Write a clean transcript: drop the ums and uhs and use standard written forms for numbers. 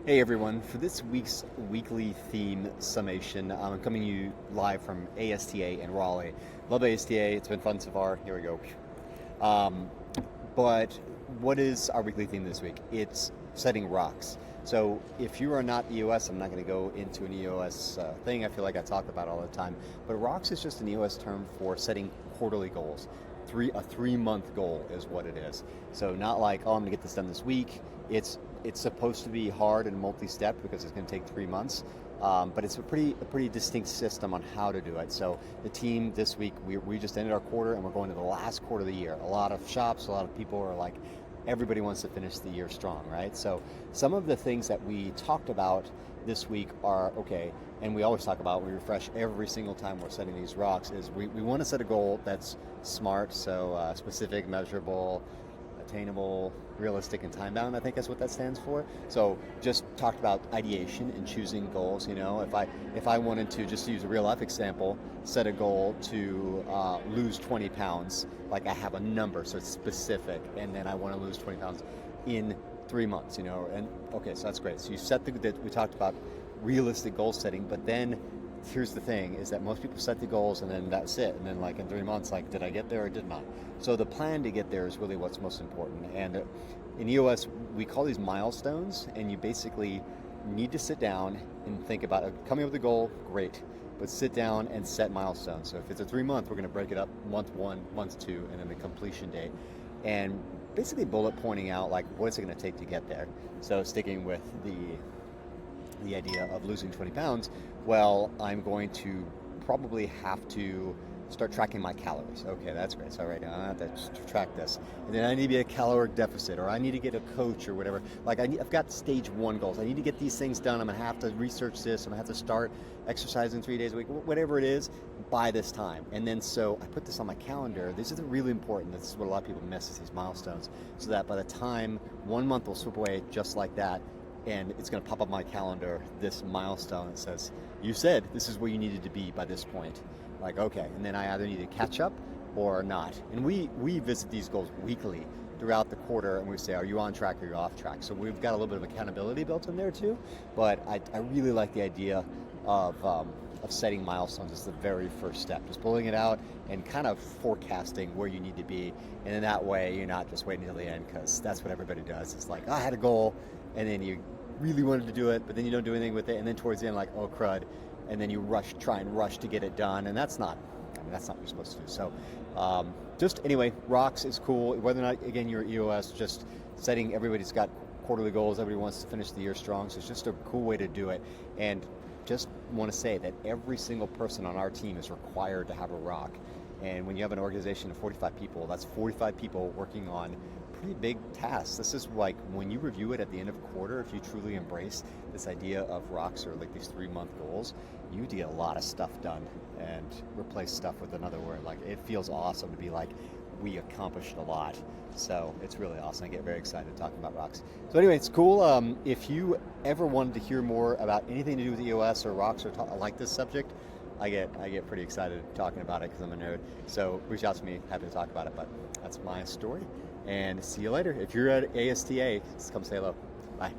Hey everyone, for this week's weekly theme summation, I'm coming to you live from ASTA in Raleigh. Love ASTA, it's been fun so far. Here we go. Um, but what is our weekly theme this week? It's setting rocks. So if you are not EOS, I'm not going to go into an EOS thing. I feel like I talk about it all the time. But rocks is just an EOS term for setting quarterly goals. A 3 month goal is what it is. So not like, oh, I'm going to get this done this week. It's supposed to be hard and multi-step because it's going to take 3 months. But it's a pretty distinct system on how to do it. So the team this week, we just ended our quarter and we're going to the last quarter of the year. A lot of shops, a lot of people are like, everybody wants to finish the year strong, right? So some of the things that we talked about this week are okay, and we always talk about, we refresh every single time we're setting these rocks, is we want to set a goal that's smart, so specific, measurable, attainable, realistic, and time bound. I think that's what that stands for. So just talked about ideation and choosing goals. If I wanted to just use a real life example, set a goal to lose 20 pounds, like I have a number, so it's specific, and then I want to lose 20 pounds in 3 months. And okay, so that's great. So you set we talked about realistic goal setting, but then here's the thing is that most people set the goals and then that's it, and then like in 3 months, like, did I get there or did not? So the plan to get there is really what's most important. And in EOS we call these milestones, and you basically need to sit down and think about coming up with a goal, great, but sit down and set milestones. So if it's a 3 month, we're going to break it up: month 1, month 2, and then the completion date, and basically bullet pointing out like what's it going to take to get there. So sticking with the idea of losing 20 pounds, well, I'm going to probably have to start tracking my calories. Okay, that's great. So right now I have to track this. And then I need to be a caloric deficit, or I need to get a coach or whatever. Like I've got stage 1 goals. I need to get these things done. I'm going to have to research this. I'm going to have to start exercising 3 days a week, whatever it is, by this time. And then so I put this on my calendar. This is really important. This is what a lot of people miss, is these milestones. So that by the time 1 month will slip away just like that, and it's going to pop up my calendar, this milestone that says, you said this is where you needed to be by this point. Like, okay, and then I either need to catch up or not. And we visit these goals weekly throughout the quarter, and we say, are you on track or are you off track? So we've got a little bit of accountability built in there too, but I really like the idea of setting milestones as the very first step, just pulling it out and kind of forecasting where you need to be. And in that way, you're not just waiting until the end, because that's what everybody does. It's like, I had a goal, and then you really wanted to do it, but then you don't do anything with it, and then towards the end, like, oh crud, and then you try and rush to get it done, and that's not what you're supposed to do. So just anyway, rocks is cool. Whether or not, again, you're EOS, just setting, everybody's got quarterly goals, everybody wants to finish the year strong, so it's just a cool way to do it. And just want to say that every single person on our team is required to have a rock. And when you have an organization of 45 people, that's 45 people working on pretty big tasks. This is like, when you review it at the end of a quarter, if you truly embrace this idea of rocks, or like these 3 month goals, you need to get a lot of stuff done and replace stuff with another word. Like, it feels awesome to be like, we accomplished a lot. So it's really awesome. I get very excited talking about rocks. So anyway, it's cool. If you ever wanted to hear more about anything to do with EOS or rocks, or like this subject, I get pretty excited talking about it because I'm a nerd. So reach out to me, happy to talk about it. But that's my story, and see you later. If you're at ASTA, just come say hello. Bye.